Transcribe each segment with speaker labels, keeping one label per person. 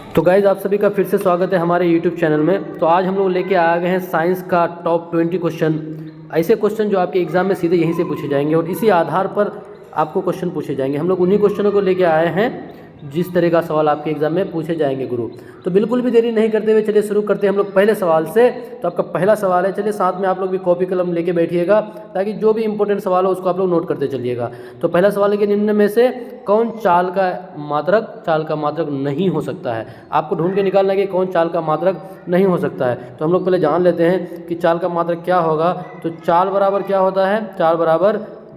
Speaker 1: तो गाइज़ आप सभी का फिर से स्वागत है हमारे यूट्यूब चैनल में। तो आज हम लोग लेके आ गए हैं साइंस का टॉप 20 क्वेश्चन। ऐसे क्वेश्चन जो आपके एग्जाम में सीधे यहीं से पूछे जाएंगे और इसी आधार पर आपको क्वेश्चन पूछे जाएंगे। हम लोग उन्हीं क्वेश्चनों को लेके आए हैं जिस तरह का सवाल आपके एग्जाम में पूछे जाएंगे गुरु। तो बिल्कुल भी देरी नहीं करते हुए चलिए शुरू करते हैं हम लोग पहले सवाल से। तो आपका पहला सवाल है, चलिए साथ में आप लोग भी कॉपी कलम लेके बैठिएगा ताकि जो भी इंपॉर्टेंट सवाल हो उसको आप लोग नोट करते चलिएगा। तो पहला सवाल है कि निम्न में से कौन चाल का मात्रक नहीं हो सकता है। आपको ढूंढ के निकालना है कि कौन चाल का मात्रक नहीं हो सकता है। तो हम लोग पहले जान लेते हैं कि चाल का मात्रक क्या होगा। तो चाल बराबर क्या होता है, चाल बराबर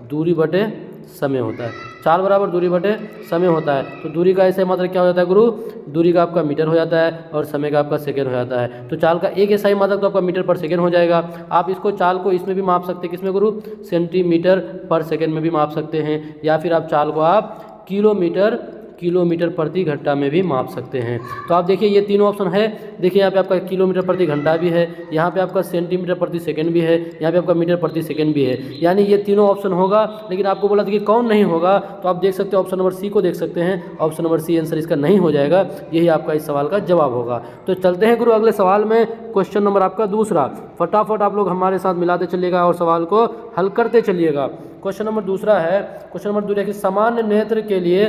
Speaker 1: दूरी बटे समय होता है। चाल बराबर दूरी बटे समय होता है। तो दूरी का ऐसे मात्रक क्या हो जाता है गुरु, दूरी का आपका मीटर हो जाता है और समय का आपका सेकंड हो जाता है। तो चाल का एक ऐसा ही मात्रक तो आपका मीटर पर सेकंड हो जाएगा। आप इसको चाल को इसमें भी माप सकते हैं, किसमें गुरु, सेंटीमीटर पर सेकंड में भी माप सकते हैं, या फिर आप चाल को आप किलोमीटर प्रति घंटा में भी माप सकते हैं। तो आप देखिए ये तीनों ऑप्शन है। देखिए यहाँ पे आपका किलोमीटर प्रति घंटा भी है, यहाँ पे आपका सेंटीमीटर प्रति सेकंड भी है, यहाँ पे आपका मीटर प्रति सेकंड भी है। यानी ये तीनों ऑप्शन होगा। लेकिन आपको बोला था कि कौन नहीं होगा, तो आप देख सकते हैं ऑप्शन नंबर सी को देख सकते हैं। ऑप्शन नंबर सी आंसर इसका नहीं हो जाएगा, यही आपका इस सवाल का जवाब होगा। तो चलते हैं गुरु अगले सवाल में। क्वेश्चन नंबर आपका दूसरा, फटाफट आप लोग हमारे साथ मिलाते चलिएगा और सवाल को हल करते चलिएगा। क्वेश्चन नंबर दूसरा है कि सामान्य नेत्र के लिए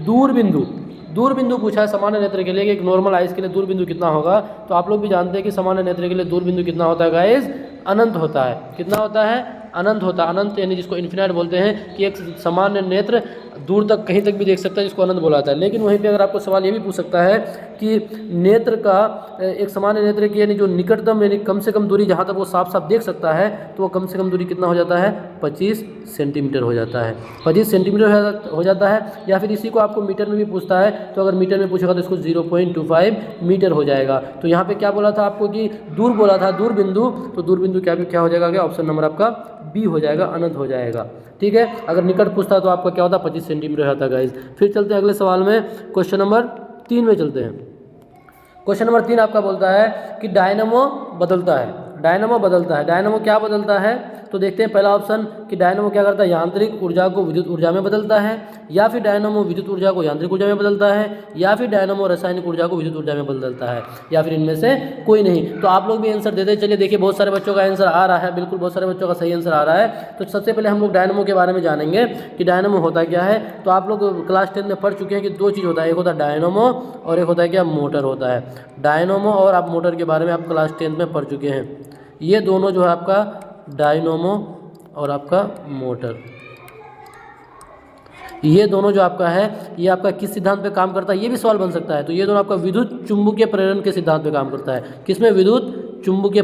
Speaker 1: दूरबिंदु पूछा है। सामान्य नेत्र के लिए एक नॉर्मल आइज के लिए दूरबिंदु कितना होगा। तो आप लोग भी जानते हैं कि सामान्य नेत्र के लिए दूरबिंदु कितना होता है गाइस, अनंत होता है। कितना होता है, अनंत होता है। अनंत यानी जिसको इन्फिनाइट बोलते हैं कि एक सामान्य नेत्र दूर तक कहीं तक भी देख सकता है, जिसको अनंत बोला जाता है। लेकिन वहीं पे अगर आपको सवाल ये भी पूछ सकता है कि नेत्र का एक सामान्य नेत्र की यानी जो निकटतम यानी कम से कम दूरी जहाँ तक वो साफ साफ देख सकता है, तो वो कम से कम दूरी कितना हो जाता है, 25 सेंटीमीटर हो जाता है। 25 सेंटीमीटर हो जाता है। या फिर इसी को आपको मीटर में भी पूछता है, तो अगर मीटर में पूछेगा तो इसको 0.25 मीटर हो जाएगा। तो यहाँ पे क्या बोला था आपको कि दूर बोला था, दूरबिंदु, तो दूरबिंदु क्या हो जाएगा, ऑप्शन नंबर आपका बी हो जाएगा, अनंत हो जाएगा। ठीक है, अगर निकट पूछता है तो आपका क्या होता है, 25 सेंटीमीटर होता है गाइस। फिर चलते हैं अगले सवाल में, क्वेश्चन नंबर 3 में चलते हैं। क्वेश्चन नंबर 3 आपका बोलता है कि डायनामो बदलता है। डायनामो क्या बदलता है। तो देखते हैं पहला ऑप्शन कि डायनामो क्या करता है, यांत्रिक ऊर्जा को विद्युत ऊर्जा में बदलता है, या फिर डायनामो विद्युत ऊर्जा को यांत्रिक ऊर्जा में बदलता है, या फिर डायनामो रासायनिक ऊर्जा को विद्युत ऊर्जा में बदलता है, या फिर इनमें से कोई नहीं। तो आप लोग भी आंसर देते चलिए। देखिए बहुत सारे बच्चों का आंसर आ रहा है, बिल्कुल बहुत सारे बच्चों का सही आंसर आ रहा है। तो सबसे पहले हम लोग डायनामो के बारे में जानेंगे कि डायनामो होता क्या है। तो आप लोग क्लास 10 में पढ़ चुके हैं कि दो चीज़ होता है, एक होता है डायनामो और एक होता है क्या, मोटर होता है। डायनामो और आप मोटर के बारे में आप क्लास 10 में पढ़ चुके हैं। ये दोनों जो है आपका डायनामो और आपका मोटर, ये दोनों जो आपका है, ये आपका किस सिद्धांत पे काम करता है, ये भी सवाल बन सकता है। तो ये दोनों आपका विद्युत चुंबकीय प्रेरण के सिद्धांत पे काम करता है। किसमें, विद्युत चुंबकीय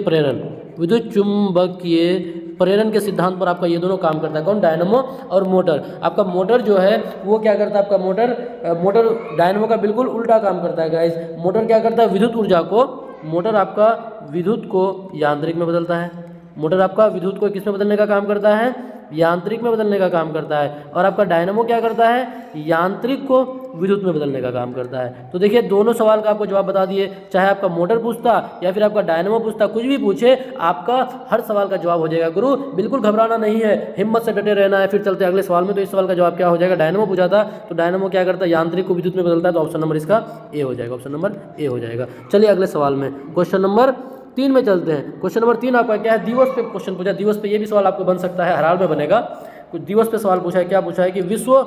Speaker 1: प्रेरण के सिद्धांत पर आपका ये दोनों काम करता है। कौन, डायनामो और मोटर। आपका मोटर जो है वो क्या करता है, आपका मोटर डायनामो का बिल्कुल उल्टा काम करता है गाइस। मोटर क्या करता है, मोटर आपका विद्युत को यांत्रिक में बदलता है। मोटर आपका विद्युत को किस में बदलने का काम करता है, यांत्रिक में बदलने का काम करता है। और आपका डायनामो क्या करता है, यांत्रिक को विद्युत में बदलने का काम करता है। तो देखिए दोनों सवाल का आपको जवाब बता दिए। चाहे आपका मोटर पूछता या फिर आपका डायनामो पूछता, कुछ भी पूछे आपका हर सवाल का जवाब हो जाएगा गुरु। बिल्कुल घबराना नहीं है, हिम्मत से डटे रहना है। फिर चलते हैं अगले सवाल में। तो इस सवाल का जवाब क्या हो जाएगा, डायनामो पूछा था तो डायनामो क्या करता है, यांत्रिक को विद्युत में बदलता है। तो ऑप्शन नंबर इसका ए हो जाएगा, ऑप्शन नंबर ए हो जाएगा। चलिए अगले सवाल में, क्वेश्चन नंबर 3 में चलते हैं। क्वेश्चन नंबर 3 आपका क्या है, दिवस पे क्वेश्चन पूछा। दिवस पे ये भी सवाल आपको बन सकता है, हर हाल में बनेगा। कुछ दिवस पे सवाल पूछा है। क्या पूछा है कि विश्व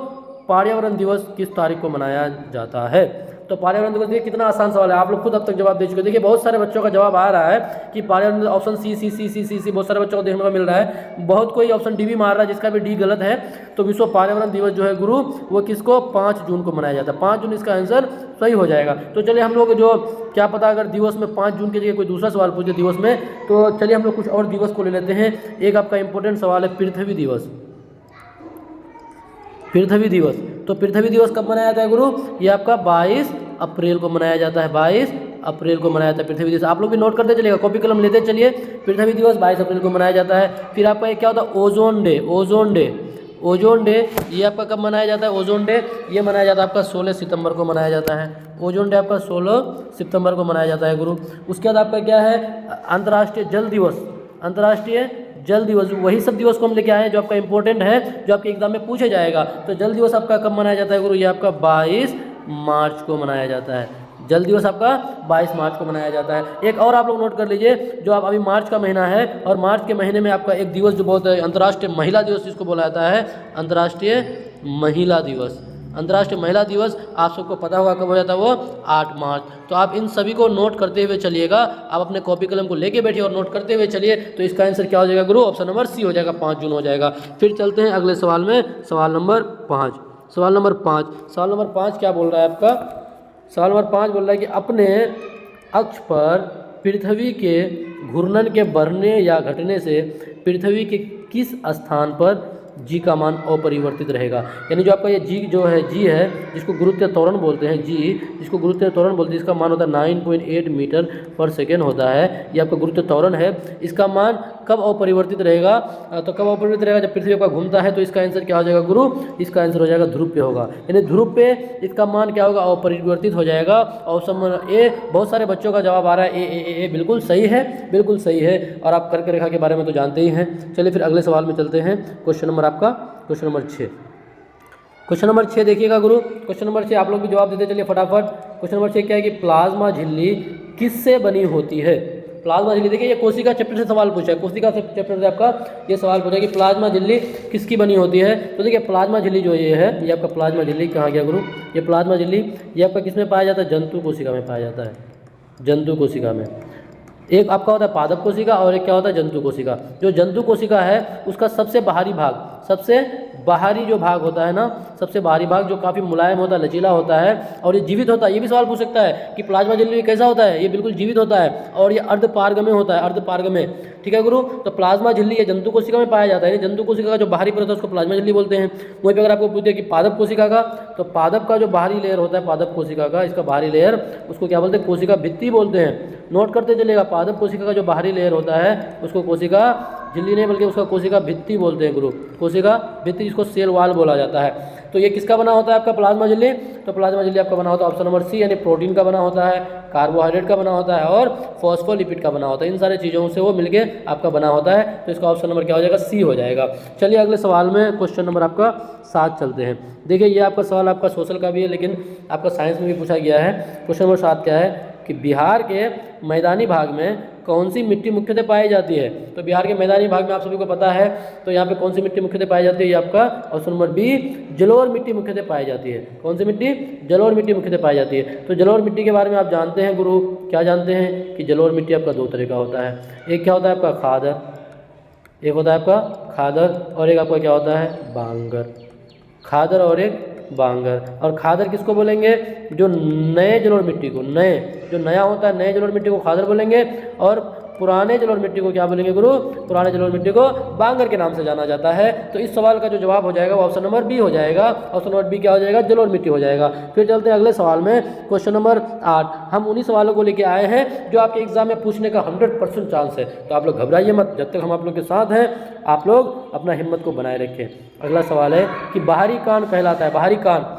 Speaker 1: पर्यावरण दिवस किस तारीख को मनाया जाता है। तो पर्यावरण दिवस, देखिए कितना आसान सवाल है, आप लोग खुद अब तक जवाब दे चुके। देखिए बहुत सारे बच्चों का जवाब आ रहा है कि पर्यावरण, ऑप्शन सी बहुत सारे बच्चों को देखने को मिल रहा है। बहुत कोई ऑप्शन डी भी मार रहा है, जिसका भी डी गलत है। तो विश्व पर्यावरण दिवस जो है गुरु, वो किसको, 5 जून को मनाया जाता है। 5 जून इसका आंसर सही हो जाएगा। तो चलिए हम लोग जो, क्या पता अगर दिवस में 5 जून के जगह कोई दूसरा सवाल पूछे दिवस में, तो चलिए हम लोग कुछ और दिवस को ले लेते हैं। एक आपका इंपॉर्टेंट सवाल है पृथ्वी दिवस। तो पृथ्वी दिवस कब मनाया जाता है गुरु, ये आपका 22 अप्रैल को मनाया जाता है। 22 अप्रैल को मनाया जाता है पृथ्वी दिवस। आप लोग भी नोट करते चलिएगा, कॉपी कलम लेते चलिए। पृथ्वी दिवस 22 अप्रैल को मनाया जाता है। फिर आपका एक क्या होता है, ओजोन डे, ये आपका कब मनाया जाता है, ओजोन डे ये मनाया जाता है आपका 16 सितंबर को मनाया जाता है। ओजोन डे आपका 16 सितंबर को मनाया जाता है गुरु। उसके बाद आपका क्या है, अंतर्राष्ट्रीय जल दिवस। वही सब दिवस को हम लेके आए हैं जो आपका इंपॉर्टेंट है, जो आपके एग्जाम में पूछे जाएगा। तो जल दिवस आपका कब मनाया जाता है गुरु, ये आपका 22 मार्च को मनाया जाता है। जल दिवस आपका 22 मार्च को मनाया जाता है। एक और आप लोग नोट कर लीजिए, जो आप अभी मार्च का महीना है और मार्च के महीने में आपका एक दिवस जो बहुत अंतर्राष्ट्रीय महिला दिवस जिसको बोला जाता है, अंतर्राष्ट्रीय महिला दिवस। अंतर्राष्ट्रीय महिला दिवस आप सबको पता होगा कब हो जाता है, वो 8 मार्च। तो आप इन सभी को नोट करते हुए चलिएगा, आप अपने कॉपी कलम को लेके बैठिए और नोट करते हुए चलिए। तो इसका आंसर क्या हो जाएगा गुरु? ऑप्शन नंबर सी हो जाएगा, 5 जून हो जाएगा। फिर चलते हैं अगले सवाल में, सवाल नंबर 5। सवाल नंबर 5 क्या बोल रहा है आपका? सवाल नंबर 5 बोल रहा है कि अपने अक्ष पर पृथ्वी के घूर्णन के बढ़ने या घटने से पृथ्वी के किस स्थान पर जी का मान अपरिवर्तित रहेगा। यानी जो आपका ये जी जो है, जी है जिसको गुरुत्व त्वरण बोलते हैं, जी जिसको गुरुत्व त्वरण बोलते हैं, इसका मान होता है 9.8 मीटर पर सेकेंड होता है। ये आपका गुरुत्व त्वरण है। इसका मान कब अपरिवर्तित रहेगा? तो कब अपरिवर्तित रहेगा? जब पृथ्वी पर घूमता है। तो इसका आंसर क्या हो जाएगा गुरु? इसका आंसर हो जाएगा ध्रुव पे होगा। यानी ध्रुव पे इसका मान क्या होगा? अपरिवर्तित हो जाएगा। ऑप्शन ए, बहुत सारे बच्चों का जवाब आ रहा है ए बिल्कुल सही है, बिल्कुल सही है। और आप कर्क रेखा के बारे में तो जानते ही हैं। चलिए फिर अगले सवाल में चलते हैं। क्वेश्चन नंबर आपका क्वेश्चन नंबर 6। क्वेश्चन नंबर 6 देखिएगा गुरु। क्वेश्चन नंबर 6 आप लोग भी जवाब देते चलिए फटाफट। क्वेश्चन नंबर 6 क्या है कि प्लाज्मा झिल्ली किससे बनी होती है? प्लाज्मा झिल्ली, देखिए ये कोशिका चैप्टर से सवाल पूछा है, कोशिका चैप्टर से आपका ये सवाल पूछा है कि प्लाज्मा झिल्ली किसकी बनी होती है। तो देखिए प्लाज्मा झिल्ली जो ये है, ये आपका प्लाज्मा झिल्ली कहाँ गया गुरु? ये प्लाज्मा झिल्ली ये आपका किस में पाया जाता है? जंतु कोशिका में पाया जाता है, जंतु कोशिका में। एक आपका होता है पादप कोशिका और एक क्या होता है? जंतु कोशिका। जो जंतु कोशिका है उसका सबसे बाहरी भाग, सबसे बाहरी जो भाग होता है ना, सबसे बाहरी भाग जो काफ़ी मुलायम होता है, लचीला होता है और ये जीवित होता है। ये भी सवाल पूछ सकता है कि प्लाज्मा झिल्ली कैसा होता है? ये बिल्कुल जीवित होता है और ये अर्धपारगम्य होता है, अर्धपारगम्य। ठीक है गुरु। तो प्लाज्मा झिल्ली ये जंतु कोशिका में पाया जाता है। जंतु कोशिका का जो बाहरी परत है उसको प्लाज्मा झिल्ली बोलते हैं। वहीं पर अगर आपको पूछते हैं कि पादप कोशिका का, तो पादप का जो बाहरी लेयर होता है, पादप कोशिका का इसका बाहरी लेयर उसको क्या बोलते हैं? कोशिका भित्ति बोलते हैं। नोट करते चलेगा, पादप कोशिका का जो बाहरी लेयर होता है उसको कोशिका झिल्ली नहीं बल्कि उसका कोशिका भित्ति बोलते हैं गुरु, कोशिका भित्ति, जिसको सेल वाल बोला जाता है। तो ये किसका बना होता है आपका प्लाज्मा झिल्ली? तो प्लाज्मा झिल्ली आपका बना होता है ऑप्शन नंबर सी, यानी प्रोटीन का बना होता है, कार्बोहाइड्रेट का बना होता है और फॉस्फोलिपिड का बना होता है। इन सारे चीज़ों से वो मिलके आपका बना होता है। तो इसका ऑप्शन नंबर क्या हो जाएगा? सी हो जाएगा। चलिए अगले सवाल में क्वेश्चन नंबर आपका 7 चलते हैं। देखिए ये आपका सवाल आपका सोशल का भी है लेकिन आपका साइंस में भी पूछा गया है। क्वेश्चन नंबर 7 क्या है कि बिहार के मैदानी भाग में कौन सी मिट्टी मुख्यतः पाई जाती है? तो बिहार के मैदानी भाग में आप सभी को पता है, तो यहाँ पे कौन सी मिट्टी मुख्यतः पाई जाती है? ये आपका ऑप्शन नंबर बी, जलोढ़ मिट्टी मुख्यतः पाई जाती है। कौन सी मिट्टी? जलोढ़ मिट्टी मुख्यतः पाई जाती है। तो जलोढ़ मिट्टी के बारे में आप जानते हैं गुरु, क्या जानते हैं कि जलोढ़ मिट्टी आपका 2 तरह का होता है। एक क्या होता है आपका? खादर, एक होता है आपका खादर और एक आपका क्या होता है? बांगर। खादर और एक बांगर। और खादर किसको बोलेंगे? जो नए जलोढ़ मिट्टी को, नए जो नया होता है, नए जलोढ़ मिट्टी को खादर बोलेंगे और पुराने जलोढ़ मिट्टी को क्या बोलेंगे गुरु? पुराने जलोढ़ मिट्टी को बांगर के नाम से जाना जाता है। तो इस सवाल का जो जवाब हो जाएगा वो ऑप्शन नंबर बी हो जाएगा। ऑप्शन नंबर बी क्या हो जाएगा? जलोढ़ मिट्टी हो जाएगा। फिर चलते हैं अगले सवाल में, क्वेश्चन नंबर 8। हम उन्हीं सवालों को लेके आए हैं जो आपके एग्जाम में पूछने का 100% चांस है। तो आप लोग घबराइए मत, जब तक हम आप लोग के साथ हैं आप लोग अपना हिम्मत को बनाए रखें। अगला सवाल है कि बाहरी कान कहलाता है, बाहरी कान।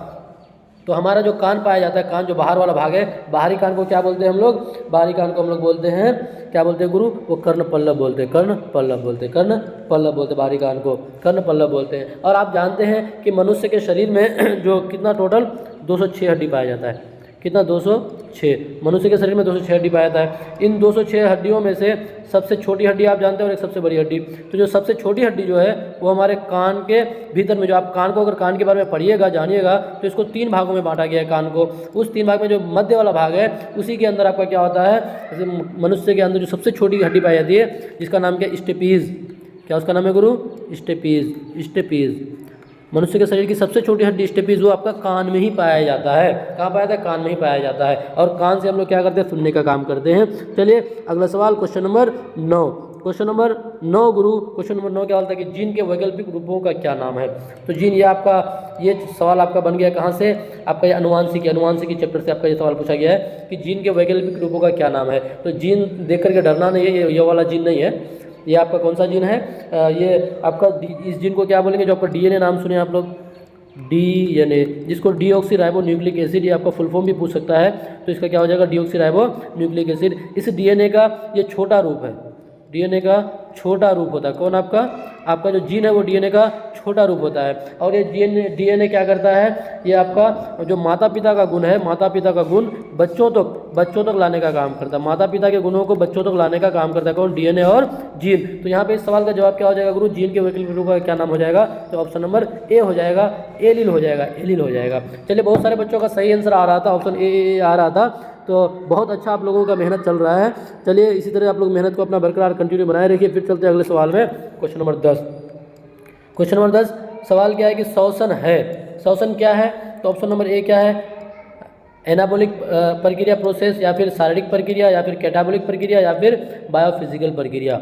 Speaker 1: तो हमारा जो कान पाया जाता है, कान जो बाहर वाला भाग है, बाहरी कान को क्या बोलते हैं हम लोग? बाहरी कान को हम लोग बोलते हैं, क्या बोलते हैं गुरु? वो कर्ण पल्लव बोलते हैं, कर्ण पल्लव बोलते हैं, कर्ण पल्लव बोलते हैं, बाहरी कान को कर्ण पल्लव बोलते हैं। और आप जानते हैं कि मनुष्य के शरीर में जो कितना टोटल 206 हड्डी पाया जाता है। कितना? 206। मनुष्य के शरीर में 206 हड्डी पाया जाता है। इन 206 हड्डियों में से सबसे छोटी हड्डी आप जानते हैं और एक सबसे बड़ी हड्डी। तो जो सबसे छोटी हड्डी जो है वो हमारे कान के भीतर में, जो आप कान को अगर कान के बारे में पढ़िएगा जानिएगा तो इसको 3 भागों में बांटा गया है कान को। उस 3 भाग में जो मध्य वाला भाग है उसी के अंदर आपका क्या होता है? जैसे मनुष्य के अंदर जो सबसे छोटी हड्डी पाई जाती है जिसका नाम क्या है? स्टेपीज। क्या उसका नाम है गुरु? स्टेपीज। स्टेपीज मनुष्य के शरीर की सबसे छोटी हड्डी स्टेपीज वो आपका कान में ही पाया जाता है। कहाँ पाया जाता है? कान में ही पाया जाता है। और कान से हम लोग क्या करते हैं? सुनने का काम करते हैं। चलिए अगला सवाल, क्वेश्चन नंबर 9। क्वेश्चन नंबर 9 गुरु, क्वेश्चन नंबर 9 क्या बोलता है कि जीन के वैकल्पिक रूपों का क्या नाम है? तो जीन, ये आपका ये सवाल आपका बन गया कहाँ से? आपका ये अनुवांशिकी चैप्टर से आपका ये सवाल पूछा गया है कि जीन के वैकल्पिक रूपों का क्या नाम है। तो जीन देख करके डरना नहीं है, ये वाला जीन नहीं है। ये आपका कौन सा जीन है? ये आपका इस जीन को क्या बोलेंगे? जो आपका डीएनए नाम सुने आप लोग, डीएनए, जिसको डीऑक्सी राइबो न्यूक्लिक एसिड, ये आपका फुल फॉर्म भी पूछ सकता है। तो इसका क्या हो जाएगा? Deoxy ribo nucleic acid. इस डीएनए का ये छोटा रूप है, डीएनए का छोटा रूप होता है। कौन? आपका जो जीन है वो डीएनए का छोटा रूप होता है। और ये डीएनए क्या करता है, ये आपका जो माता पिता का गुण है, माता पिता का गुण बच्चों तक लाने का काम करता है। माता पिता के गुणों को बच्चों तक लाने का काम करता है कौन? डीएनए और जीन। तो यहाँ पे इस सवाल का जवाब क्या हो जाएगा गुरु? जीन के वैकल्पिक रूप का क्या नाम हो जाएगा? तो ऑप्शन नंबर ए हो जाएगा, एलील हो जाएगा, एलील हो जाएगा। चलिए, बहुत सारे बच्चों का सही आंसर आ रहा था, ऑप्शन ए आ रहा था। तो बहुत अच्छा आप लोगों का मेहनत चल रहा है। चलिए, इसी तरह आप लोग मेहनत को अपना बरकरार कंटिन्यू बनाए रखिए। फिर चलते हैं अगले सवाल में। Question number 10। क्वेश्चन नंबर 10 सवाल क्या है कि श्वसन है। श्वसन क्या है? तो ऑप्शन नंबर ए क्या है? एनाबॉलिक प्रक्रिया प्रोसेस, या फिर शारीरिक प्रक्रिया, या फिर कैटाबॉलिक प्रक्रिया, या फिर बायोफिजिकल प्रक्रिया।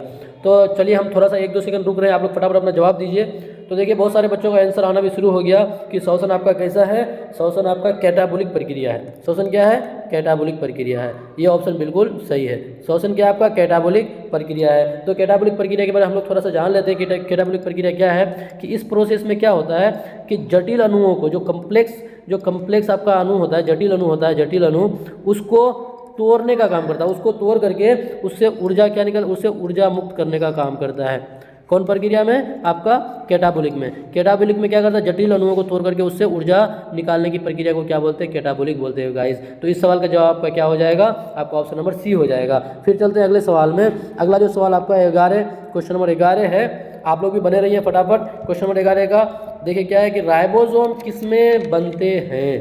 Speaker 1: तो चलिए, हम थोड़ा सा 1-2 सेकंड रुक रहे हैं, आप लोग फटाफट अपना जवाब दीजिए। तो देखिए, बहुत सारे बच्चों का आंसर आना भी शुरू हो गया कि श्वसन आपका कैसा है? श्वसन आपका कैटाबॉलिक प्रक्रिया है। श्वसन क्या है? कैटाबॉलिक प्रक्रिया है। ये ऑप्शन बिल्कुल सही है। श्वसन क्या आपका? कैटाबॉलिक प्रक्रिया है। तो कैटाबॉलिक प्रक्रिया के बारे में हम लोग थोड़ा सा जान लेते हैं कि कैटाबॉलिक प्रक्रिया क्या है। कि इस प्रोसेस में क्या होता है कि जटिल अणुओं को, जो कम्प्लेक्स आपका अणु होता है, जटिल अणु होता है, जटिल अणु उसको तोड़ने का काम करता है। उसको तोड़ करके उससे ऊर्जा मुक्त करने का काम करता है। कौन प्रक्रिया में? आपका कैटाबॉलिक में। कैटाबॉलिक में क्या करता है? जटिल अणुओं को तोड़ करके उससे ऊर्जा निकालने की प्रक्रिया को क्या बोलते हैं? कैटाबॉलिक बोलते हैं गाइस। तो इस सवाल का जवाब आपका क्या हो जाएगा? आपका ऑप्शन नंबर सी हो जाएगा। फिर चलते हैं अगले सवाल में। अगला जो सवाल आपका 11, क्वेश्चन नंबर 11 है। आप लोग भी बने रहिए फटाफट। क्वेश्चन नंबर 11 का देखिए क्या है कि राइबोसोम किसमें बनते हैं?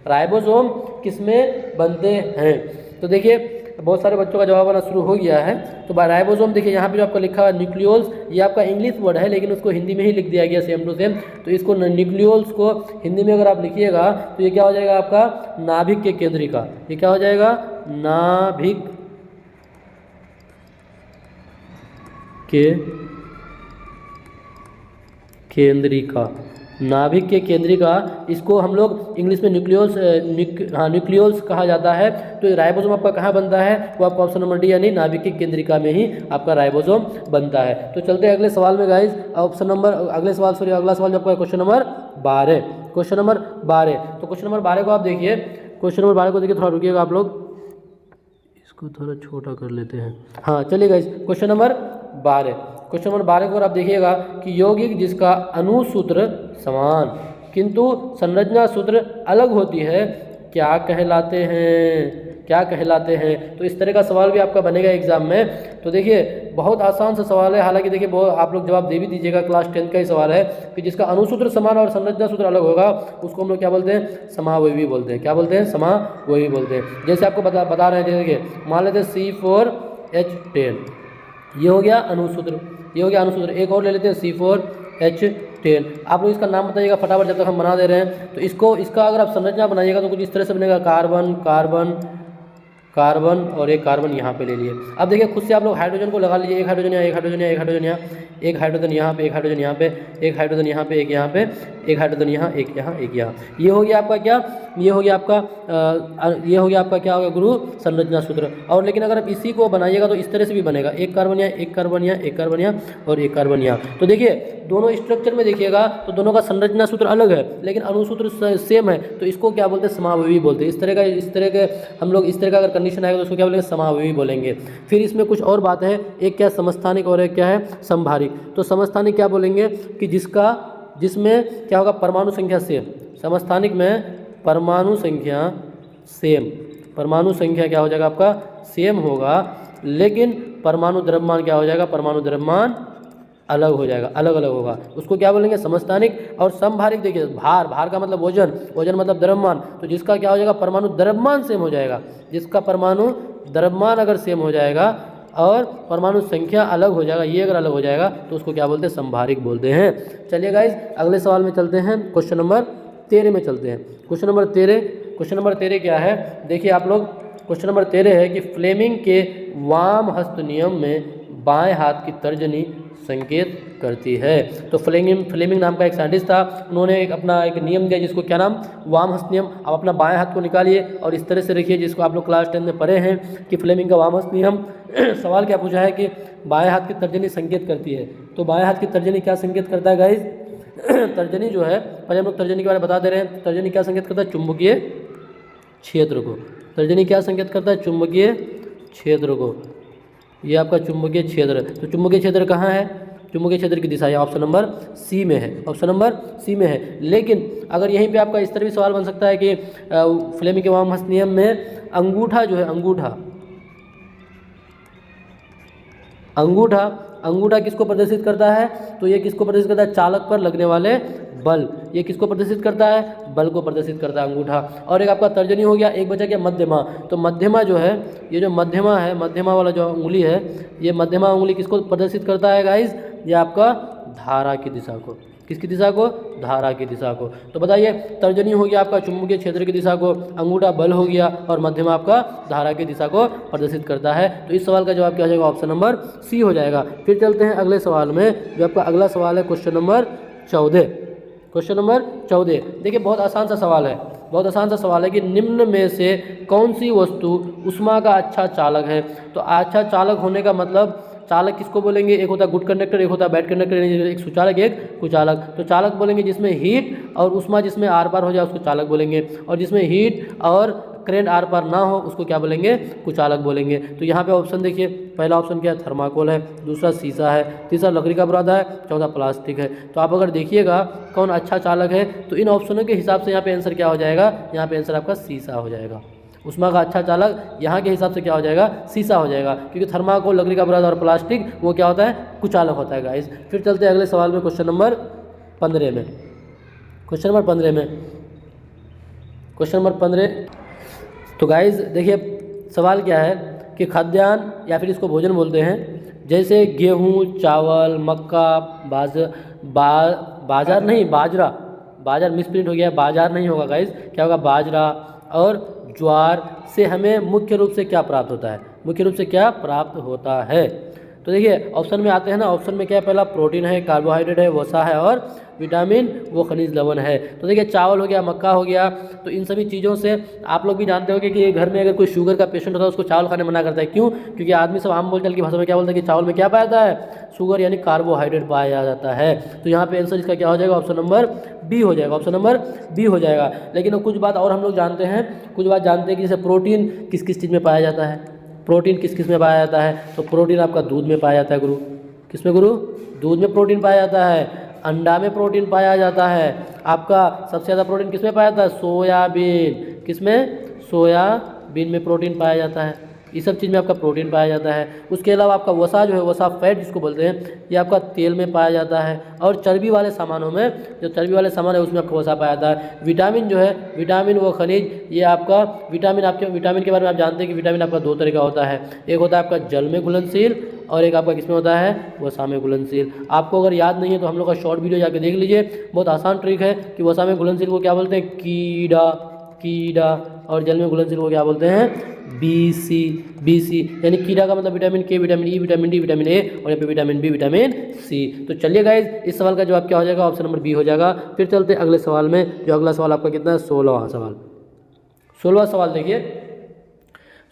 Speaker 1: राइबोसोम किसमें बनते हैं? तो देखिए, बहुत सारे बच्चों का जवाब आना शुरू हो गया है। तो राइबोसोम देखिए यहाँ पे जो आपका लिखा है न्यूक्लियोल्स, ये आपका इंग्लिश वर्ड है लेकिन उसको हिंदी में ही लिख दिया गया सेम टू सेम। तो इसको न्यूक्लियोल्स को हिंदी में अगर आप लिखिएगा तो ये क्या हो जाएगा? आपका नाभिक के केंद्रिका। ये क्या हो जाएगा? नाभिक के केंद्रिका। नाभिक के केंद्रिका, इसको हम लोग इंग्लिश में न्यूक्लियोल्स कहा जाता है। तो राइबोसोम आपका कहाँ बनता है? वो आपका ऑप्शन नंबर डी यानी नाभिक की केंद्रिका में ही आपका राइबोसोम बनता है। तो चलते हैं अगले सवाल में गाइस। अगला सवाल जो आपका क्वेश्चन नंबर 12। Question number 12। तो क्वेश्चन नंबर 12 को आप देखिए। क्वेश्चन नंबर 12 को देखिए, थोड़ा रुकिएगा आप लोग, इसको थोड़ा छोटा कर लेते हैं। हाँ चलिए guys, question number 12। Question number 12 को आप देखिएगा कि यौगिक जिसका अणुसूत्र समान किंतु संरचना सूत्र अलग होती है, क्या कहलाते हैं? तो इस तरह का सवाल भी आपका बनेगा एग्जाम में। तो देखिए, बहुत आसान सा सवाल है। हालांकि देखिए, आप लोग जवाब दे भी दीजिएगा, क्लास 10 का ही सवाल है कि जिसका अणुसूत्र समान और संरचना सूत्र अलग होगा उसको हम लोग क्या बोलते हैं? समावयवी बोलते हैं। क्या बोलते हैं? समावयवी बोलते हैं। जैसे आपको बता रहे हैं, देखिए मान लेते हैं C4H10, ये हो गया अणुसूत्र, ये हो गया अणुसूत्र। एक और ले लेते हैं C4H10। आप लोग इसका नाम बताइएगा फटाफट जब तक हम बना दे रहे हैं। तो इसका अगर आप संरचना बनाइएगा तो कुछ इस तरह से बनेगा, कार्बन कार्बन कार्बन और एक कार्बन यहाँ पे ले लिए। अब देखिए, खुद से आप लोग हाइड्रोजन को लगा लीजिए। एक हाइड्रोजन यहाँ, एक हाइड्रोजन यहाँ, एक हाइड्रोजन यहाँ, एक हाइड्रोजन यहाँ पे, एक हाइड्रोजन यहाँ पे, एक हाइड्रोजन यहाँ पे, एक यहाँ पे, एक हाइड्रोजन यहाँ, एक यहाँ, एक यहाँ। ये हो गया आपका क्या? ये हो गया आपका क्या होगा गुरु? संरचना सूत्र। और लेकिन अगर आप इसी को बनाइएगा तो इस तरह से भी बनेगा, एक कार्बन यहाँ, एक कार्बन यहाँ, एक कार्बन यहाँ और एक कार्बन यहाँ। तो देखिए, दोनों स्ट्रक्चर में देखिएगा तो दोनों का संरचना सूत्र अलग है लेकिन अणुसूत्र सेम है। तो इसको क्या बोलते हैं? समावयवी बोलते हैं। इस तरह के हम लोग इस तरह का अगर कंडीशन आएगा तो उसको क्या बोलेंगे? समावयवी बोलेंगे। फिर इसमें कुछ और बात है, एक क्या समस्थानिक और एक क्या है समभारिक। तो समस्थानिक क्या बोलेंगे कि जिसमें क्या होगा? परमाणु संख्या सेम। समस्थानिक में परमाणु संख्या सेम, परमाणु संख्या क्या हो जाएगा? आपका सेम होगा, लेकिन परमाणु द्रव्यमान क्या हो जाएगा? परमाणु द्रव्यमान अलग हो जाएगा, अलग अलग होगा। उसको क्या बोलेंगे? समस्थानिक। और समभारिक देखिए, भार का मतलब वजन, वजन मतलब द्रव्यमान। तो जिसका क्या हो जाएगा? परमाणु द्रव्यमान सेम हो जाएगा। जिसका परमाणु द्रव्यमान अगर सेम हो जाएगा और परमाणु संख्या अलग हो जाएगा, ये अगर अलग हो जाएगा तो उसको क्या बोलते हैं? समभारिक बोलते हैं। चलिए गाइज, अगले सवाल में चलते हैं। क्वेश्चन नंबर 13 में चलते हैं। क्वेश्चन नंबर 13 क्या है? देखिए आप लोग, क्वेश्चन नंबर 13 है कि फ्लेमिंग के वाम हस्त नियम में बाएं हाथ की तर्जनी संकेत करती है। तो फ्लेमिंग नाम का एक साइंटिस्ट था, उन्होंने अपना एक नियम दिया जिसको क्या नाम? वाम हस्त नियम। आप अपना बाएं हाथ को निकालिए और इस तरह से रखिए, जिसको आप लोग क्लास 10 में पढ़े हैं कि फ्लेमिंग का वाम हस्त नियम। सवाल क्या पूछा है कि बाएं हाथ की तर्जनी संकेत करती है। तो बाएं हाथ की तर्जनी क्या संकेत करता है गाइज? तर्जनी जो है, पहले हम लोग तर्जनी के बारे में बता दे रहे हैं। तर्जनी क्या संकेत करता है? चुंबकीय क्षेत्र को। तर्जनी क्या संकेत करता है? चुंबकीय क्षेत्र को। ये आपका चुंबकीय क्षेत्र। तो चुंबकीय क्षेत्र कहाँ है? चुंबकीय क्षेत्र की दिशा ऑप्शन नंबर सी में है, ऑप्शन नंबर सी में है। लेकिन अगर यहीं पे आपका इस तरह भी सवाल बन सकता है कि फ्लेमिंग के वामहस्त नियम में अंगूठा जो है, अंगूठा किसको प्रदर्शित करता है? तो ये किसको प्रदर्शित करता है? चालक पर लगने वाले बल। ये किसको प्रदर्शित करता है? बल को प्रदर्शित करता है अंगूठा। और एक आपका तर्जनी हो गया, एक बचा क्या? मध्यमा। तो मध्यमा जो है, ये जो मध्यमा है, मध्यमा वाला जो उंगली है, ये मध्यमा उंगली किसको प्रदर्शित करता है गाइज? ये आपका धारा की दिशा को। किसकी दिशा को? धारा की दिशा को। तो बताइए, तर्जनी हो गया आपका चुंबकीय क्षेत्र की दिशा को, अंगूठा बल हो गया, और मध्यमा आपका धारा की दिशा को प्रदर्शित करता है। तो इस सवाल का जवाब क्या हो जाएगा? ऑप्शन नंबर सी हो जाएगा। फिर चलते हैं अगले सवाल में, जो आपका अगला सवाल है क्वेश्चन नंबर 14। क्वेश्चन नंबर 14 देखिए, बहुत आसान सा सवाल है, बहुत आसान सा सवाल है कि निम्न में से कौन सी वस्तु ऊष्मा का अच्छा चालक है? तो अच्छा चालक होने का मतलब, चालक किसको बोलेंगे? एक होता है गुड कंडक्टर, एक होता है बैड कंडक्टर, एक सुचालक एक कुचालक। तो चालक बोलेंगे जिसमें हीट और ऊष्मा जिसमें आर पार हो जाए उसको चालक बोलेंगे, और जिसमें हीट और करंट आर पार ना हो उसको क्या बोलेंगे? कुचालक बोलेंगे। तो यहाँ पे ऑप्शन देखिए, पहला ऑप्शन क्या है? थर्माकोल है, दूसरा शीशा है, तीसरा लकड़ी का बुरादा है, चौथा प्लास्टिक है। तो आप अगर देखिएगा कौन अच्छा चालक है, तो इन ऑप्शनों के हिसाब से यहाँ पे आंसर क्या हो जाएगा? यहाँ पे आंसर आपका शीशा हो जाएगा। ऊष्मा का अच्छा चालक यहाँ के हिसाब से क्या हो जाएगा? शीशा हो जाएगा, क्योंकि थर्माकोल, लकड़ी का बुरादा और प्लास्टिक वो क्या होता है? कुचालक होता है गाइस। फिर चलते हैं अगले सवाल में, क्वेश्चन नंबर 15 में। क्वेश्चन नंबर 15 में, क्वेश्चन नंबर 15। तो गाइज देखिए, सवाल क्या है कि खाद्यान्न या फिर इसको भोजन बोलते हैं, जैसे गेहूँ, चावल, मक्का, बाजार मिसप्रिंट हो गया, बाजार नहीं होगा गाइज, क्या होगा? बाजरा और ज्वार से हमें मुख्य रूप से क्या प्राप्त होता है? मुख्य रूप से क्या प्राप्त होता है? तो देखिए ऑप्शन में आते हैं ना, ऑप्शन में क्या है? पहला प्रोटीन है, कार्बोहाइड्रेट है, वसा है, और विटामिन वो खनिज लवण है। तो देखिए, चावल हो गया, मक्का हो गया, तो इन सभी चीज़ों से आप लोग भी जानते होंगे कि घर में अगर कोई शुगर का पेशेंट होता है उसको चावल खाने मना करता है। क्यों? क्योंकि आदमी सब आम बोलचाल की भाषा में क्या बोलता है कि चावल में क्या पाया जाता है? शुगर यानी कार्बोहाइड्रेट पाया जाता है। तो यहाँ पे आंसर इसका क्या हो जाएगा? ऑप्शन नंबर बी हो जाएगा, ऑप्शन नंबर बी हो जाएगा। लेकिन कुछ बात और हम लोग जानते हैं, कुछ बात जानते हैं कि जैसे प्रोटीन किस किस चीज़ में पाया जाता है? प्रोटीन किस किस में पाया जाता है? तो प्रोटीन आपका दूध में पाया जाता है गुरु। किस में गुरु? दूध में प्रोटीन पाया जाता है, अंडा में प्रोटीन पाया जाता है, आपका सबसे ज़्यादा प्रोटीन किस में पाया जाता है? सोयाबीन। किस में? सोयाबीन में प्रोटीन पाया जाता है। ये सब चीज़ में आपका प्रोटीन पाया जाता है। उसके अलावा आपका वसा जो है, वसा फैट जिसको बोलते हैं, ये आपका तेल में पाया जाता है। और चर्बी वाले सामानों में, जो चर्बी वाले सामान है उसमें आपका वसा पाया जाता है। विटामिन जो है, विटामिन व खनिज, ये आपका विटामिन, आपके विटामिन के बारे में आप जानते हैं कि विटामिन आपका दो तरह का होता है, एक होता है आपका जल में घुलनशील और एक आपका किसमें होता है? वसा में घुलनशील। आपको अगर याद नहीं है तो हम लोग का शॉर्ट वीडियो जाके देख लीजिए, बहुत आसान ट्रिक है कि वसा में घुलनशील को क्या बोलते हैं? कीड़ा, और जल में घुलनशील को क्या बोलते हैं? बीसी। यानी कीड़ा का मतलब विटामिन के, vitamin E, vitamin D, vitamin A, और यहाँ पे विटामिन बी, विटामिन सी। तो चलिए गाइज, इस सवाल का जवाब क्या हो जाएगा? ऑप्शन नंबर बी हो जाएगा। फिर चलते हैं अगले सवाल में, जो अगला सवाल आपका कितना है? 16वां सवाल। 16वां सवाल देखिए,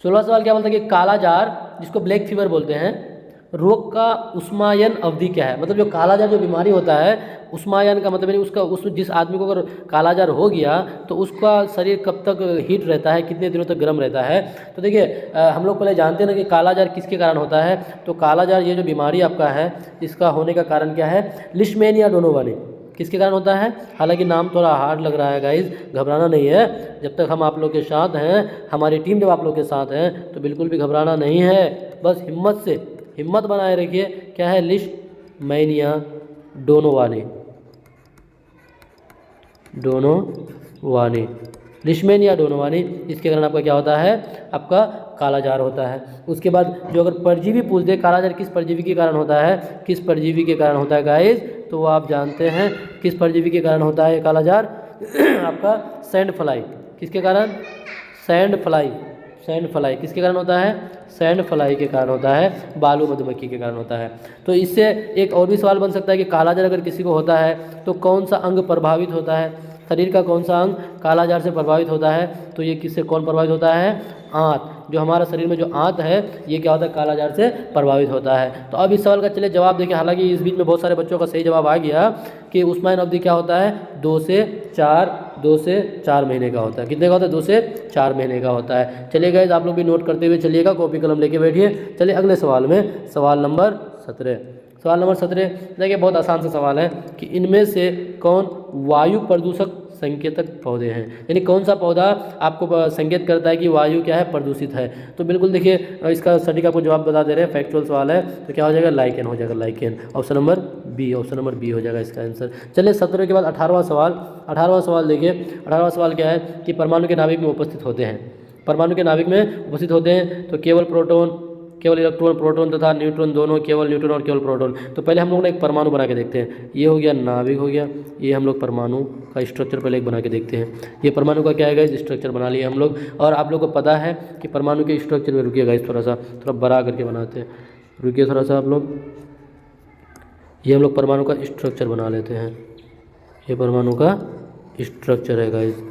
Speaker 1: 16वां सवाल क्या बोलता है कि काला जार, जिसको ब्लैक फीवर बोलते हैं, रोग का उष्मायन अवधि क्या है? मतलब जो काला जार जो बीमारी होता है, उष्मायन का मतलब उसका, उस जिस आदमी को अगर काला जार हो गया तो उसका शरीर कब तक हीट रहता है, कितने दिनों तक गर्म रहता है? तो देखिए, हम लोग पहले जानते हैं ना कि काला जार किसके कारण होता है। तो काला जार, ये जो बीमारी आपका है, इसका होने का कारण क्या है? Leishmania donovani. किसके कारण होता है? हालांकि नाम थोड़ा हार्ड लग रहा है गाइज, घबराना नहीं है। जब तक हम आप लोग के साथ हैं, हमारी टीम जब आप लोग के साथ है, तो बिल्कुल भी घबराना नहीं है, बस हिम्मत बनाए रखिए। क्या है? Leishmania donovani. लिशमैनिया डोनोवानी, इसके कारण आपका क्या होता है? आपका काला जार होता है। उसके बाद जो अगर परजीवी पूछ दे, काला जार किस परजीवी के कारण होता है? किस परजीवी के कारण होता है गाइज? तो वो आप जानते हैं किस परजीवी के कारण होता है काला जार? आपका सैंड फ्लाई। किसके कारण? सैंड फ्लाई किसके कारण होता है? सैंड फ्लाई के कारण होता है, बालू मधुमक्खी के कारण होता है। तो इससे एक और भी सवाल बन सकता है कि काला जार अगर किसी को होता है तो कौन सा अंग प्रभावित होता है? शरीर का कौन सा अंग काला जार से प्रभावित होता है? तो ये किससे कौन प्रभावित होता है? आंत, जो हमारा शरीर में जो आंत है ये क्या होता है, कालाजार से प्रभावित होता है। तो अब इस सवाल का चलिए जवाब देखिए। हालांकि इस बीच में बहुत सारे बच्चों का सही जवाब आ गया कि उस्माइन अवधि क्या होता है, 2 से 4 महीने का होता है। कितने का होता है, 2 से 4 महीने का होता है। चलिए गाइस आप लोग भी नोट करते हुए चलिएगा, कॉपी कलम लेके बैठिए। चलिए अगले सवाल में, सवाल नंबर 17। सवाल नंबर 17 देखिए, बहुत आसान सा सवाल है कि इनमें से कौन वायु प्रदूषक संकेतक पौधे हैं, यानी कौन सा पौधा आपको संकेत करता है कि वायु क्या है, प्रदूषित है। तो बिल्कुल देखिए इसका सटीक आपको जवाब बता दे रहे हैं, फैक्चुअल सवाल है। तो क्या हो जाएगा, लाइकेन हो जाएगा, lichen. Option number B, option number B हो जाएगा इसका आंसर। चलिए 17 के बाद 18वां सवाल। 18वां सवाल देखिए, 18वां सवाल क्या है कि परमाणु के नाभिक में उपस्थित होते हैं, परमाणु के नाभिक में उपस्थित होते हैं तो केवल प्रोटॉन, केवल इलेक्ट्रॉन, प्रोटॉन तथा न्यूट्रॉन दोनों, केवल न्यूट्रॉन और केवल प्रोटॉन। तो पहले हम लोग ने एक परमाणु बना के देखते हैं। ये हो गया नाभिक हो गया, ये हम लोग परमाणु का स्ट्रक्चर पहले एक बना के देखते हैं। ये परमाणु का क्या है गाइस, स्ट्रक्चर बना लिया हम लोग। और आप लोग को पता है कि परमाणु के स्ट्रक्चर में, रुकिए गाइस थोड़ा बड़ा करके बनाते हैं, रुकिए थोड़ा सा आप लोग। ये हम लोग परमाणु का स्ट्रक्चर बना लेते हैं, ये परमाणु का स्ट्रक्चर है गाइस,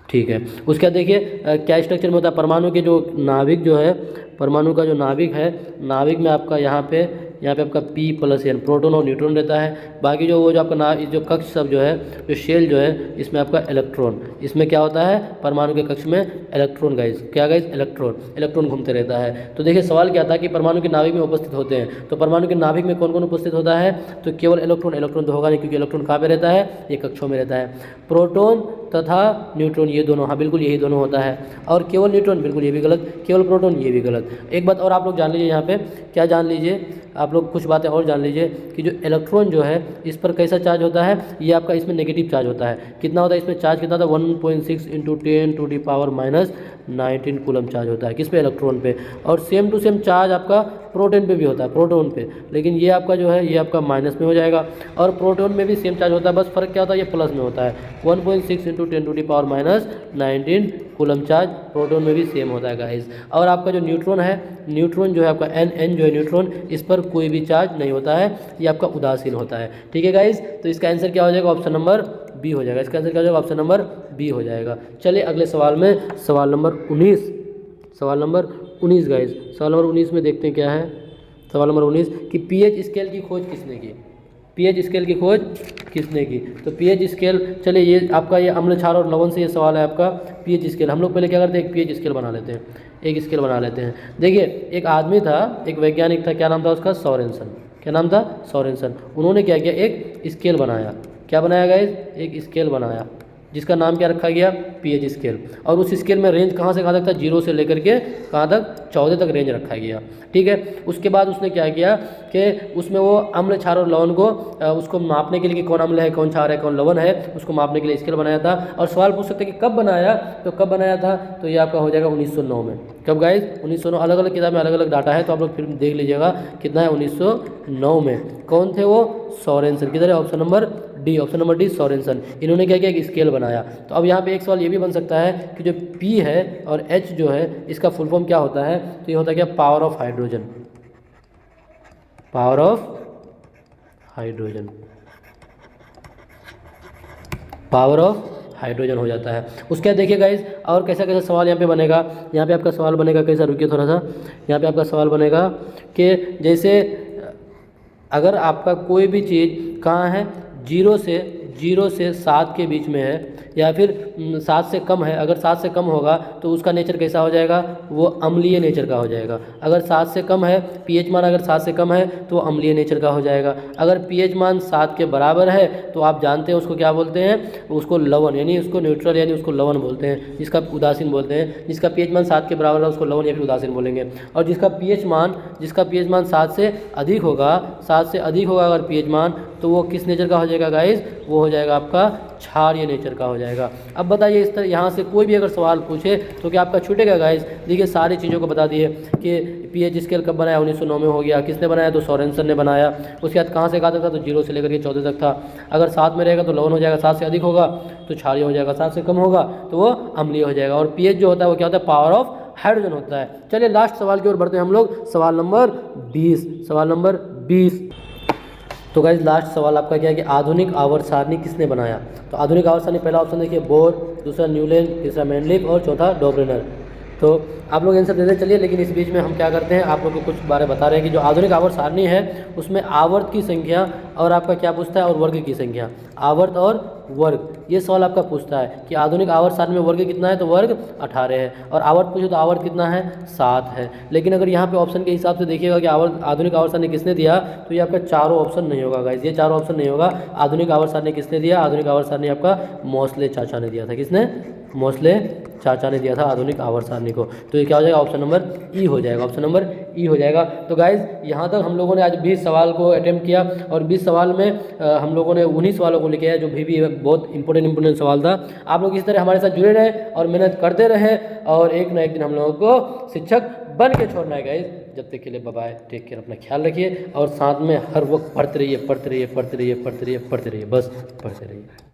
Speaker 1: ठीक है। उसके बाद देखिए क्या स्ट्रक्चर में होता है, परमाणु के जो नाभिक जो है, परमाणु का जो नाभिक है, नाभिक में आपका यहाँ पे आपका P+N प्रोटॉन और न्यूट्रॉन रहता है। बाकी जो वो जो आपका जो कक्ष सब जो है, जो शेल जो है, इसमें आपका इलेक्ट्रॉन, इसमें क्या होता है, परमाणु के कक्ष में इलेक्ट्रॉन गाइस, क्या गाइस, इलेक्ट्रॉन घूमते रहता है। तो देखिए सवाल क्या था कि परमाणु के नाभिक में उपस्थित होते हैं। तो परमाणु के नाभिक में कौन कौन उपस्थित होता है, तो केवल इलेक्ट्रॉन तो होगा नहीं, क्योंकि इलेक्ट्रॉन कहाँ पे रहता है, ये कक्षों में रहता है। प्रोटॉन तथा न्यूट्रॉन ये दोनों, हाँ बिल्कुल यही दोनों होता है। और केवल न्यूट्रॉन, बिल्कुल ये भी गलत, केवल प्रोटॉन ये भी गलत। एक बात और आप लोग जान लीजिए, यहाँ पे क्या जान लीजिए आप लोग, कुछ बातें और जान लीजिए कि जो इलेक्ट्रॉन जो है इस पर कैसा चार्ज होता है, ये आपका इसमें नेगेटिव चार्ज होता है। कितना होता है इसमें चार्ज, कितना था, 1.6 × 10⁻⁻⁻19 कूलम चार्ज होता है, किस पे, इलेक्ट्रॉन पे। और सेम टू सेम चार्ज आपका प्रोटॉन पे भी होता है, प्रोटॉन पे, लेकिन ये आपका जो है ये आपका माइनस में हो जाएगा। और प्रोटॉन में भी सेम चार्ज होता है, बस फर्क क्या होता है, ये प्लस में होता है। 1.6 × 10⁻⁻19 कूलम चार्ज प्रोटॉन में भी सेम होता है गाइस। और आपका जो न्यूट्रॉन है, न्यूट्रॉन जो है आपका N जो है न्यूट्रॉन, इस पर कोई भी चार्ज नहीं होता है, ये आपका उदासीन होता है, ठीक है गाइस। तो इसका आंसर क्या हो जाएगा, ऑप्शन नंबर बी हो जाएगा। इसका आंसर क्या हो जाएगा, ऑप्शन नंबर बी हो जाएगा। चलिए अगले सवाल में, सवाल नंबर 19, सवाल नंबर 19 गाइस। सवाल नंबर 19 में देखते हैं क्या है। सवाल नंबर 19 कि पीएच स्केल की खोज किसने की, पीएच स्केल की खोज किसने की। तो पीएच स्केल, चलिए ये आपका ये अम्ल क्षार और लवण से ये सवाल है आपका, पीएच स्केल। हम लोग पहले क्या करते हैं, एक पीएच स्केल बना लेते हैं, एक स्केल बना लेते हैं। देखिए एक आदमी था, एक वैज्ञानिक था, क्या नाम था उसका, सोरेनसन। क्या नाम था, सोरेनसन। उन्होंने क्या किया, एक स्केल बनाया। क्या बनाया गाइस, एक स्केल बनाया, जिसका नाम क्या रखा गया, पीएच स्केल। और उस स्केल में रेंज कहाँ से कहाँ तक था, 0 से लेकर के कहाँ तक, 14 तक रेंज रखा गया, ठीक है। उसके बाद उसने क्या किया कि उसमें वो अम्ल क्षार और लवण को उसको मापने के लिए कि कौन अम्ल है, कौन क्षार है, कौन लवण है, उसको मापने के लिए स्केल बनाया था। और सवाल पूछ सकते हैं कि कब बनाया, तो कब बनाया था, तो ये आपका हो जाएगा 1909 में। कब गाइस, 1909। अलग अलग किताब में अलग अलग डाटा है, तो आप लोग फिर देख लीजिएगा कितना है, 1909 में। कौन थे वो, सोरेनसन। किधर है, option number D, option number D, Sorensen. इन्होंने क्या किया, एक स्केल बनाया। तो अब यहाँ पे एक सवाल ये भी बन सकता है कि जो P है और H जो है, इसका फुल फॉर्म क्या होता है, तो ये होता है क्या, power of hydrogen, power of hydrogen, power of hydrogen हो जाता है। उसके बाद देखिए गाइस और कैसा कैसा सवाल यहाँ पे बनेगा। यहाँ पे आपका सवाल बनेगा कैसा, रुकिए थोड़ा सा। यहाँ पे आपका सवाल बनेगा कि जैसे अगर आपका कोई भी चीज़ कहाँ है, 0 से 7 के बीच में है, या फिर 7 से कम है। अगर 7 से कम होगा तो उसका नेचर कैसा हो जाएगा, वो अम्लीय नेचर का हो जाएगा। अगर 7 से कम है, पीएच मान अगर 7 से कम है तो अम्लीय नेचर का हो जाएगा। अगर पीएच मान 7 के बराबर है तो आप जानते हैं उसको क्या बोलते हैं, उसको लवण, यानी उसको न्यूट्रल, यानी उसको लवण बोलते हैं, जिसका उदासीन बोलते हैं। जिसका पीएच मान 7 के बराबर है उसको लवण या फिर उदासीन बोलेंगे। और जिसका पीएच मान 7 से अधिक होगा, 7 से अधिक होगा अगर पीएच मान, तो वो किस नेचर का हो जाएगा गाइस, वो हो जाएगा आपका क्षारीय नेचर का हो जाएगा। अब बताइए इस तरह यहाँ से कोई भी अगर सवाल पूछे तो क्या आपका छूटेगा गाइस। देखिए सारी चीज़ों को बता दिए कि पीएच स्केल कब बनाया, 1909 में हो गया। किसने बनाया, तो सोरेनसन ने बनाया। उसके बाद कहाँ से कहाँ तक था, तो 0 से लेकर के 14 तक था। अगर 7 में रहेगा तो लवण हो जाएगा, 7 से अधिक होगा तो क्षारीय हो जाएगा, 7 से कम होगा तो वो अम्लीय हो जाएगा। और पीएच जो होता है वो क्या होता है, पावर ऑफ हाइड्रोजन होता है। चलिए लास्ट सवाल की ओर बढ़ते हैं हम लोग, सवाल नंबर 20। सवाल नंबर 20। तो गाइस लास्ट सवाल आपका क्या है कि आधुनिक आवर्त सारणी किसने बनाया। तो आधुनिक आवर्त सारणी, पहला ऑप्शन देखिए बोर, दूसरा न्यूलैंड, तीसरा मेंडलीफ और चौथा डॉबरेनर। तो आप लोग आंसर देते चलिए, लेकिन इस बीच में हम क्या करते हैं, आप लोग को कुछ बारे बता रहे हैं कि जो आधुनिक आवर्त सारणी है उसमें आवर्त की संख्या और आपका क्या पूछता है, और वर्ग की संख्या। आवर्त और वर्ग, ये सवाल आपका पूछता है कि आधुनिक आवर्त सारणी में वर्ग कितना है, तो वर्ग 18 है, और आवर्त पूछे तो आवर्त कितना है, 7 है। लेकिन अगर यहाँ पे ऑप्शन के हिसाब से देखिएगा कि आवर्त आधुनिक आवर्त सारणी किसने दिया, तो ये आपका चारों ऑप्शन नहीं होगा गाइस, ये चारों ऑप्शन नहीं होगा। आधुनिक आवर्त सारणी किसने दिया, आधुनिक आवर्त सारणी आपका मोस्ले चाचा ने दिया था। किसने, मोस्ले चाचा ने दिया था आधुनिक आवर्त सारणी को। तो ये क्या हो जाएगा, ऑप्शन नंबर ई हो जाएगा, ऑप्शन नंबर ई हो जाएगा। तो गाइज यहाँ तक हम लोगों ने आज 20 सवाल को अटेम्प्ट किया, और 20 सवाल में हम लोगों ने 19 सवालों को लेके आया, जो भी बहुत इंपॉर्टेंट सवाल था। आप लोग इस तरह हमारे साथ जुड़े रहे और मेहनत करते रहे, और एक ना एक दिन हम लोगों को शिक्षक बन के छोड़ना है गाइज। जब तक के लिए बाय बाय, टेक केयर, अपना ख्याल रखिए, और साथ में हर वक्त पढ़ते रहिए, पढ़ते रहिए, पढ़ते रहिए, पढ़ते रहिए, पढ़ते रहिए, बस पढ़ते रहिए।